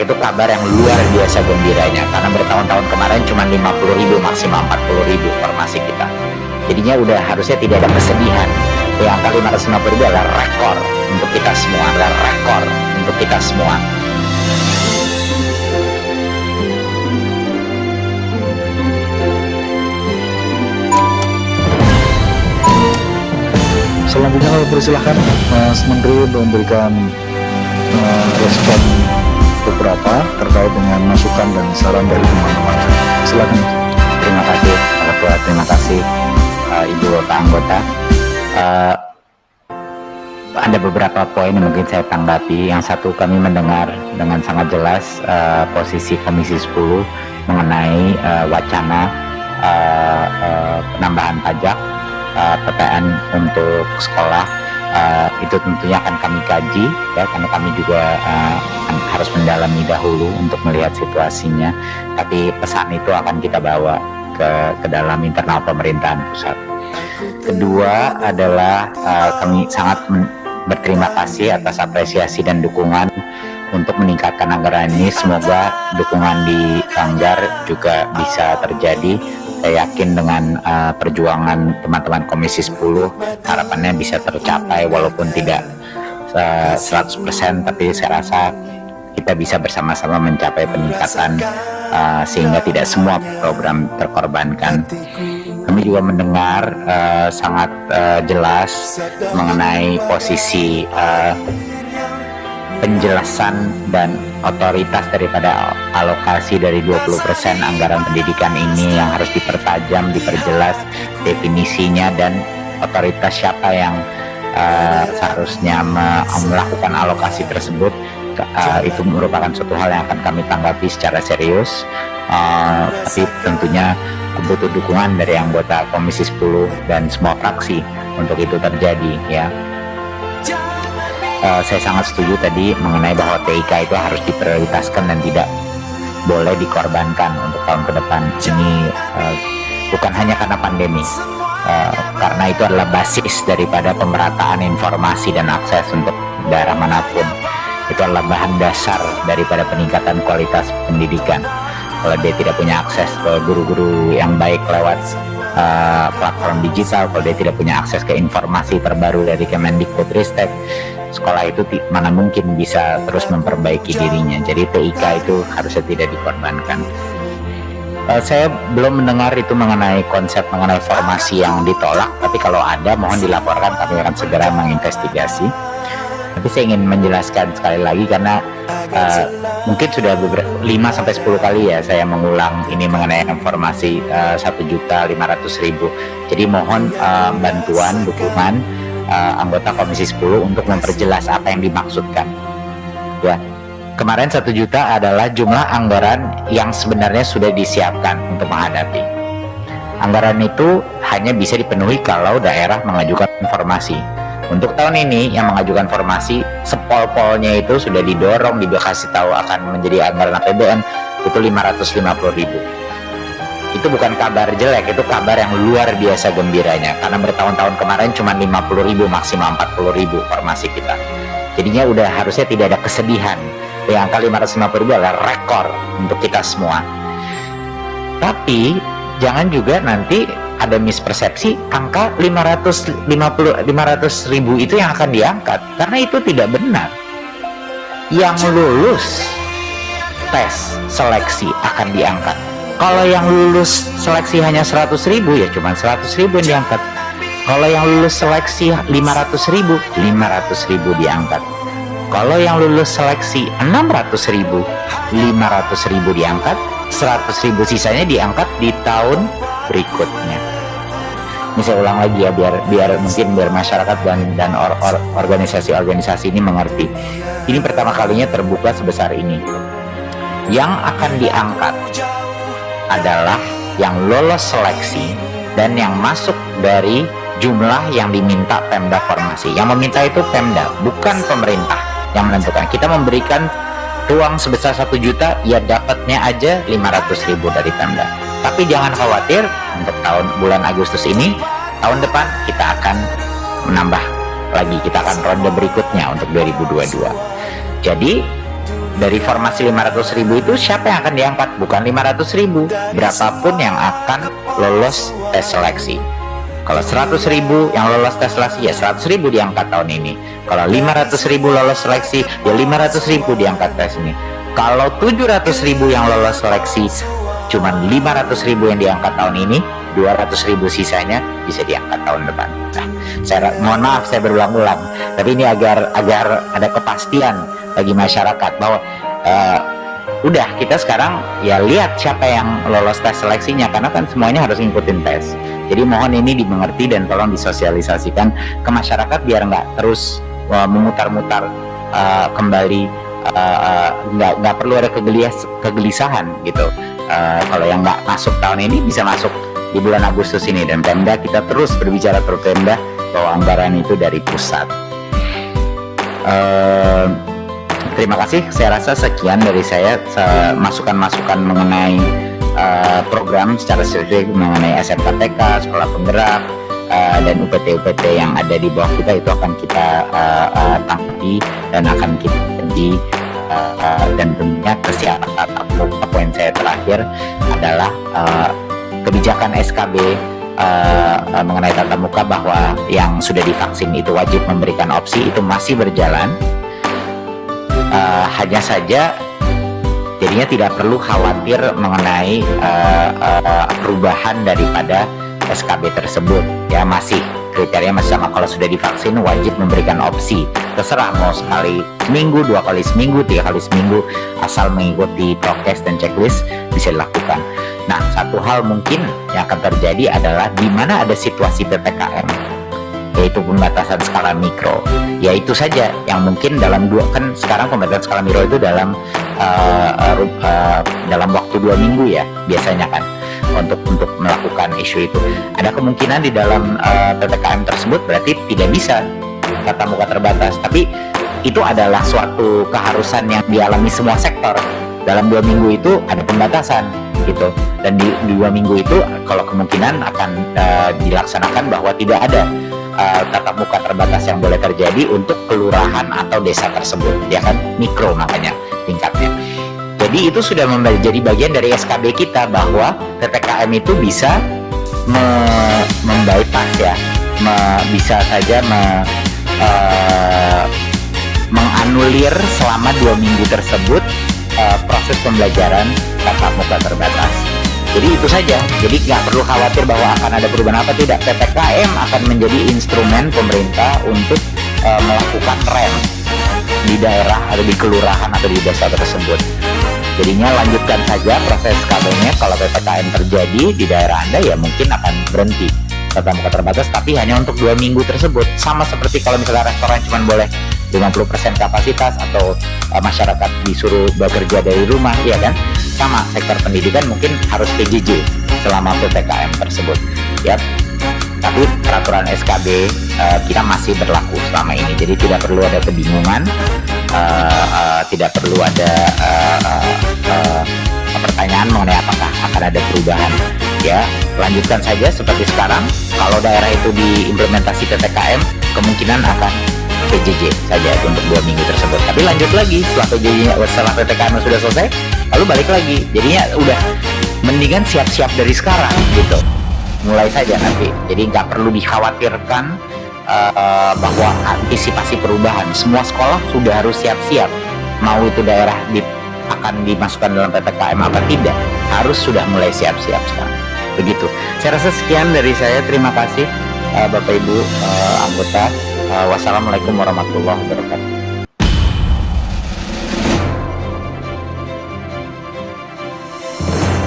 itu kabar yang luar biasa gembiranya, karena bertahun-tahun kemarin cuma 50.000 maksimal 40.000 formasi kita. Jadinya udah harusnya tidak ada kesedihan. Yang angka 550.000 adalah rekor untuk kita semua, adalah rekor untuk kita semua. Selanjutnya kami persilahkan Mas Menteri untuk memberikan respon beberapa terkait dengan masukan dan saran dari teman-teman. Silakan. Terima kasih Pak Ketua, terima kasih Ibu Bapak anggota. Ada beberapa poin yang mungkin saya tanggapi. Yang satu, kami mendengar dengan sangat jelas posisi Komisi 10 mengenai wacana penambahan pajak PPN untuk sekolah. Itu tentunya akan kami kaji ya, karena kami juga harus mendalami dahulu untuk melihat situasinya, tapi pesan itu akan kita bawa ke dalam internal pemerintahan pusat. Kedua adalah kami sangat berterima kasih atas apresiasi dan dukungan untuk meningkatkan anggaran ini. Semoga dukungan di Banggar juga bisa terjadi. Saya yakin dengan perjuangan teman-teman Komisi 10 harapannya bisa tercapai, walaupun tidak 100%, tapi saya rasa kita bisa bersama-sama mencapai peningkatan sehingga tidak semua program terkorbankan. Kami juga mendengar sangat jelas mengenai posisi penjelasan dan otoritas daripada alokasi dari 20% anggaran pendidikan ini yang harus dipertajam, diperjelas definisinya, dan otoritas siapa yang seharusnya melakukan alokasi tersebut. Itu merupakan suatu hal yang akan kami tanggapi secara serius, tapi tentunya butuh dukungan dari anggota Komisi 10 dan semua fraksi untuk itu terjadi ya. Saya sangat setuju tadi mengenai bahwa TIK itu harus diprioritaskan dan tidak boleh dikorbankan untuk tahun ke depan. Ini bukan hanya karena pandemi, karena itu adalah basis daripada pemerataan informasi dan akses untuk daerah manapun. Itu adalah bahan dasar daripada peningkatan kualitas pendidikan. Kalau dia tidak punya akses ke guru-guru yang baik lewat platform digital, kalau dia tidak punya akses ke informasi terbaru dari Kemendikbudristek, sekolah itu mana mungkin bisa terus memperbaiki dirinya. Jadi TIK itu harusnya tidak dikorbankan. Saya belum mendengar itu mengenai konsep mengenai formasi yang ditolak, tapi kalau ada mohon dilaporkan, kami akan segera menginvestigasi. Tapi saya ingin menjelaskan sekali lagi karena mungkin sudah 5-10 kali ya saya mengulang ini mengenai informasi 1.500.000. Jadi mohon bantuan, dukungan anggota Komisi 10 untuk memperjelas apa yang dimaksudkan. Ya, kemarin 1 juta adalah jumlah anggaran yang sebenarnya sudah disiapkan untuk menghadapi. Anggaran itu hanya bisa dipenuhi kalau daerah mengajukan informasi. Untuk tahun ini yang mengajukan formasi sepol-polnya itu sudah didorong, dikasih tahu akan menjadi anggaran APBN itu 550.000. Itu bukan kabar jelek, itu kabar yang luar biasa gembiranya, karena bertahun-tahun kemarin cuma 50.000 maksimal 40.000 formasi kita. Jadinya udah harusnya tidak ada kesedihan. Yang angka 550.000 adalah rekor untuk kita semua. Tapi jangan juga nanti ada mispersepsi angka 500.000 itu yang akan diangkat, karena itu tidak benar. Yang lulus tes seleksi akan diangkat. Kalau yang lulus seleksi hanya 100.000 ya cuma 100.000 yang diangkat. Kalau yang lulus seleksi 500.000, 500.000 diangkat. Kalau yang lulus seleksi 600.000, 500.000 diangkat. 100.000 sisanya diangkat di tahun berikutnya. Ini saya ulang lagi ya, biar masyarakat dan organisasi-organisasi ini mengerti. Ini pertama kalinya terbuka sebesar ini. Yang akan diangkat adalah yang lolos seleksi dan yang masuk dari jumlah yang diminta Pemda formasi. Yang meminta itu Pemda, bukan pemerintah yang menentukan. Kita memberikan ruang sebesar 1 juta, ya dapatnya aja 500.000 dari Pemda. Tapi jangan khawatir, untuk bulan Agustus ini, tahun depan kita akan menambah lagi, kita akan ronde berikutnya untuk 2022. Jadi dari formasi 500.000 itu siapa yang akan diangkat? Bukan 500.000, berapapun yang akan lolos tes seleksi. Kalau 100.000 yang lolos tes seleksi, ya 100.000 diangkat tahun ini. Kalau 500.000 lolos seleksi, ya 500.000 diangkat tes ini. Kalau 700.000 yang lolos seleksi, cuman 500.000 yang diangkat tahun ini, 200.000 sisanya bisa diangkat tahun depan. Nah, mohon maaf saya berulang-ulang, tapi ini agar ada kepastian bagi masyarakat bahwa udah kita sekarang ya lihat siapa yang lolos tes seleksinya, karena kan semuanya harus ngikutin tes. Jadi mohon ini dimengerti dan tolong disosialisasikan ke masyarakat biar nggak terus memutar-mutar kembali, nggak perlu ada kegelisahan gitu. Kalau yang nggak masuk tahun ini bisa masuk di bulan Agustus ini, dan Pemda kita terus berbicara terus Pemda bahwa anggaran itu dari pusat. Terima kasih, saya rasa sekian dari saya masukan-masukan mengenai program secara spesifik mengenai SMKTK, sekolah penggerak, dan UPT-UPT yang ada di bawah kita itu akan kita tanggapi dan akan kita janji, dan tentunya kesiapan tatap muka. Poin saya terakhir adalah kebijakan SKB mengenai tatap muka bahwa yang sudah divaksin itu wajib memberikan opsi itu masih berjalan. Hanya saja jadinya tidak perlu khawatir mengenai perubahan daripada SKB tersebut, ya masih kriteria masih sama. Kalau sudah divaksin wajib memberikan opsi, terserah mau sekali seminggu, 2 kali seminggu, 3 kali seminggu, asal mengikuti prokes dan checklist bisa dilakukan. Nah, satu hal mungkin yang akan terjadi adalah di mana ada situasi PPKM, yaitu pembatasan skala mikro, yaitu saja yang mungkin dalam kan sekarang pembatasan skala mikro itu dalam waktu 2 minggu ya biasanya kan untuk melakukan isu itu. Ada kemungkinan di dalam PPKM tersebut berarti tidak bisa tatap muka terbatas, tapi itu adalah suatu keharusan yang dialami semua sektor. Dalam 2 minggu itu ada pembatasan gitu, dan di 2 minggu itu kalau kemungkinan akan dilaksanakan bahwa tidak ada tatap muka terbatas yang boleh terjadi untuk kelurahan atau desa tersebut, ya kan, mikro makanya tingkatnya. Jadi itu sudah menjadi bagian dari SKB kita bahwa PPKM itu bisa membypass ya, bisa saja menganulir selama 2 minggu tersebut proses pembelajaran tatap muka terbatas. Jadi itu saja, jadi nggak perlu khawatir bahwa akan ada perubahan apa, tidak. PPKM akan menjadi instrumen pemerintah untuk melakukan rem di daerah atau di kelurahan atau di desa tersebut. Jadinya lanjutkan saja proses SKB-nya. Kalau PPKM terjadi di daerah Anda ya mungkin akan berhenti tatap muka terbatas, tapi hanya untuk 2 minggu tersebut. Sama seperti kalau misalnya restoran cuma boleh 50% kapasitas atau masyarakat disuruh bekerja dari rumah, ya kan? Sama sektor pendidikan mungkin harus PJJ selama PPKM tersebut, ya. Tapi peraturan SKB kita masih berlaku selama ini, jadi tidak perlu ada kebingungan, tidak perlu ada pertanyaan mengenai apakah akan ada perubahan. Ya, lanjutkan saja seperti sekarang. Kalau daerah itu diimplementasi PPKM, kemungkinan akan PJJ saja untuk 2 minggu tersebut. Tapi lanjut lagi setelah PPKM sudah selesai, lalu balik lagi. Jadinya udah mendingan siap-siap dari sekarang gitu. Mulai saja nanti. Jadi nggak perlu dikhawatirkan bahwa antisipasi perubahan. Semua sekolah sudah harus siap-siap. Mau itu daerah akan dimasukkan dalam PPKM apa tidak, harus sudah mulai siap-siap sekarang. Begitu. Saya rasa sekian dari saya. Terima kasih Bapak Ibu anggota. Wassalamualaikum warahmatullahi wabarakatuh.